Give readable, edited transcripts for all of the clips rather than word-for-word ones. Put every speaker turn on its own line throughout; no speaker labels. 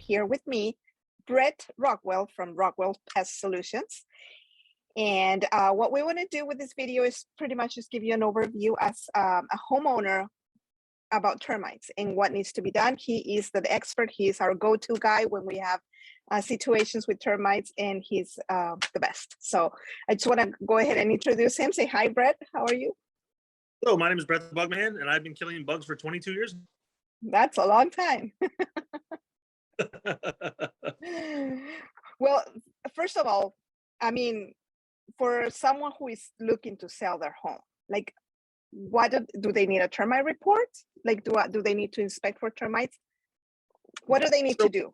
here with me Brett Rockwell from Rockwell Pest Solutions. And what we want to do with this video is pretty much just give you an overview as a homeowner about termites and what needs to be done. He is the expert. He is our go-to guy when we have situations with termites, and he's the best. So I just want to go ahead and introduce him. Say hi, Brett. How are you?
Hello, my name is Brett the Bugman, and I've been killing bugs for 22 years.
That's a long time. Well, first of all, I mean, for someone who is looking to sell their home, like, what do they need a termite report? Like, do they need to inspect for termites? What do they need to do?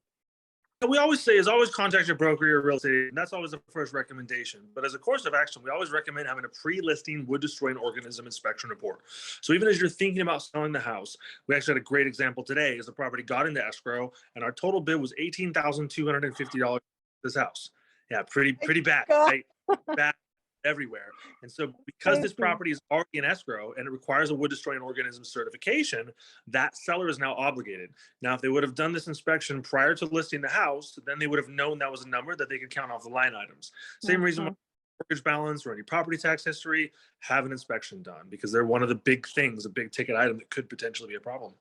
We always say is always contact your broker, your real estate, and that's always the first recommendation. But as a course of action, we always recommend having a pre-listing wood destroying organism inspection report. So even as you're thinking about selling the house, we actually had a great example today as the property got into escrow and our total bid was $18,250 for this house. Yeah, pretty bad, right? Bad everywhere. And so because this property is already in escrow and it requires a wood destroying organism certification, that seller is now obligated. Now, if they would have done this inspection prior to listing the house, then they would have known that was a number that they could count off the line items. Same reason why mortgage balance or any property tax history, have an inspection done, because they're one of the big things, a big ticket item that could potentially be a problem.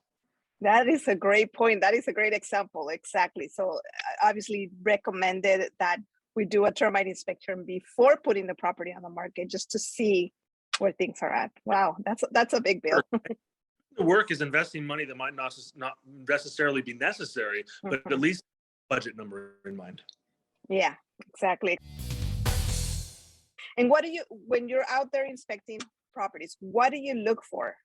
That is a great point. That is a great example. Exactly. So obviously recommended that we do a termite inspection before putting the property on the market, just to see where things are at. Wow, that's a big deal.
The work is investing money that might not necessarily be necessary, but at least budget number in mind.
Yeah, exactly. And what do you, when you're out there inspecting properties, what do you look for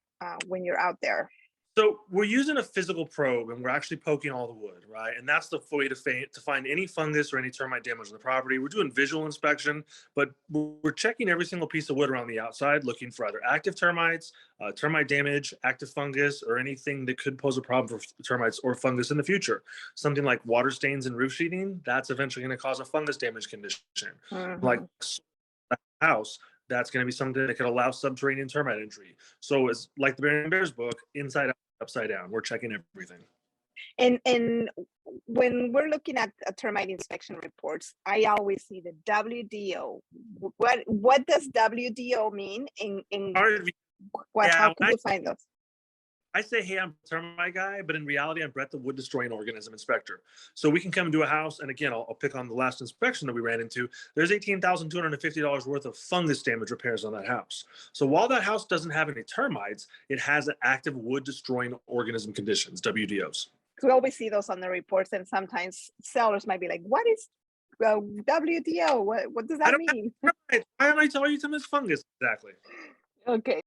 when you're out there?
So we're using a physical probe and we're actually poking all the wood, right? And that's the way to find any fungus or any termite damage on the property. We're doing visual inspection, but we're checking every single piece of wood around the outside, looking for either active termites, termite damage, active fungus, or anything that could pose a problem for termites or fungus in the future. Something like water stains and roof sheeting, that's eventually going to cause a fungus damage condition. Like house, that's going to be something that could allow subterranean termite entry. So it's like the Bear and Bears book, inside out, upside down. We're checking everything.
And when we're looking at termite inspection reports, I always see the WDO. What does WDO mean? How can you find those?
I say, hey, I'm a termite guy, but in reality, I'm Brett the Wood Destroying Organism Inspector. So we can come to a house, and again, I'll pick on the last inspection that we ran into. There's $18,250 worth of fungus damage repairs on that house. So while that house doesn't have any termites, it has active wood destroying organism conditions, WDOs.
We always see those on the reports, and sometimes sellers might be like, what is WDO? What does that mean?
Why am I telling you to miss fungus? Exactly.
Okay.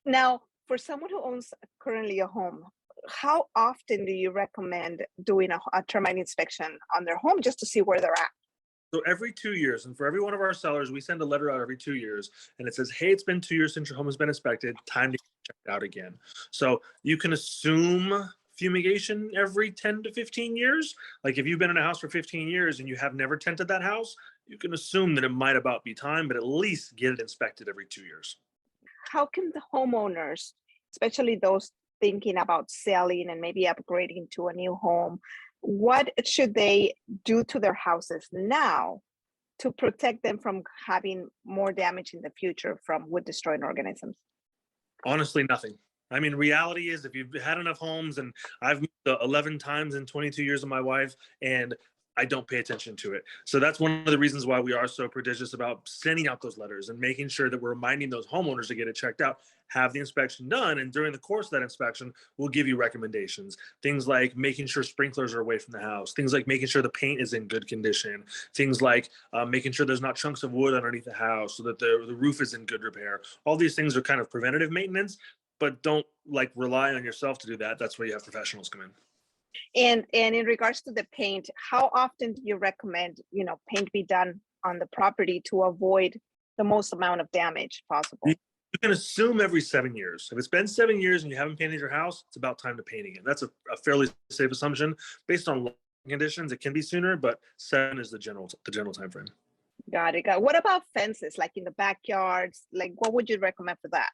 Now, for someone who owns currently a home, how often do you recommend doing a termite inspection on their home just to see where they're at?
So every 2 years, and for every one of our sellers, we send a letter out every 2 years, and it says, hey, it's been 2 years since your home has been inspected, time to check it out again. So you can assume fumigation every 10 to 15 years. Like if you've been in a house for 15 years and you have never tented that house, you can assume that it might about be time, but at least get it inspected every 2 years.
How can the homeowners, especially those thinking about selling and maybe upgrading to a new home, what should they do to their houses now to protect them from having more damage in the future from wood destroying organisms?
Honestly, nothing. I mean, reality is if you've had enough homes, and I've moved 11 times in 22 years of my wife, and I don't pay attention to it. So that's one of the reasons why we are so prodigious about sending out those letters and making sure that we're reminding those homeowners to get it checked out, have the inspection done. And during the course of that inspection, we'll give you recommendations. Things like making sure sprinklers are away from the house. Things like making sure the paint is in good condition. Things like making sure there's not chunks of wood underneath the house so that the roof is in good repair. All these things are kind of preventative maintenance, but don't rely on yourself to do that. That's where you have professionals come in.
And in regards to the paint, how often do you recommend, paint be done on the property to avoid the most amount of damage possible?
You can assume every 7 years. If it's been 7 years and you haven't painted your house, it's about time to paint again. That's a fairly safe assumption. Based on conditions, it can be sooner, but 7 is the general time frame.
Got it. What about fences, like in the backyards? Like, what would you recommend for that?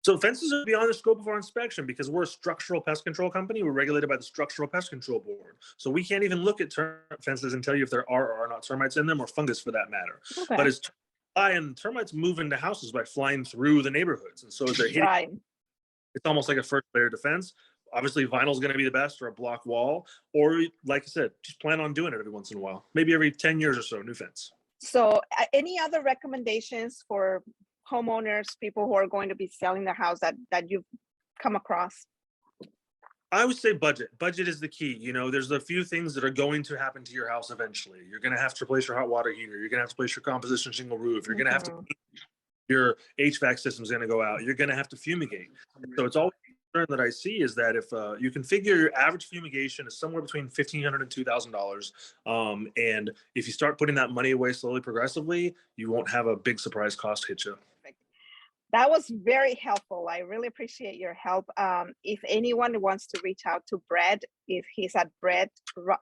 So fences are beyond the scope of our inspection because we're a structural pest control company. We're regulated by the Structural Pest Control Board. So we can't even look at fences and tell you if there are or are not termites in them, or fungus for that matter.
Okay.
But as termites move into houses by flying through the neighborhoods. And so as they're hitting,
Right.
it's almost like a first layer defense. Obviously, vinyl is going to be the best, or a block wall, or like I said, just plan on doing it every once in a while, maybe every 10 years or so, new fence.
So any other recommendations for homeowners, people who are going to be selling their house that you've come across?
I would say budget. Budget is the key. You know, there's a few things that are going to happen to your house eventually. You're going to have to replace your hot water heater. You're going to have to replace your composition shingle roof. You're going to have to, your HVAC system's going to go out. You're going to have to fumigate. So it's always a concern that I see is that if you can figure your average fumigation is somewhere between $1,500 and $2,000, and if you start putting that money away slowly, progressively, you won't have a big surprise cost hit you.
That was very helpful. I really appreciate your help. If anyone wants to reach out to Brett, if he's at Brett,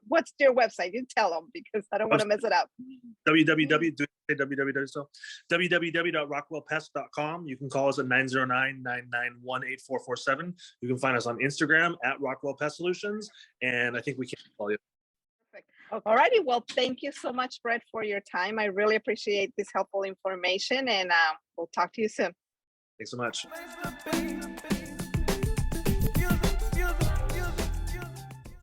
what's your website? You tell them because I don't want to mess it up.
www.rockwellpest.com. You can call us at 909-991-8447. You can find us on Instagram at Rockwell Pest Solutions, and I think we can call you.
Perfect. All righty. Well, thank you so much, Brett, for your time. I really appreciate this helpful information, and we'll talk to you soon.
Thanks so much.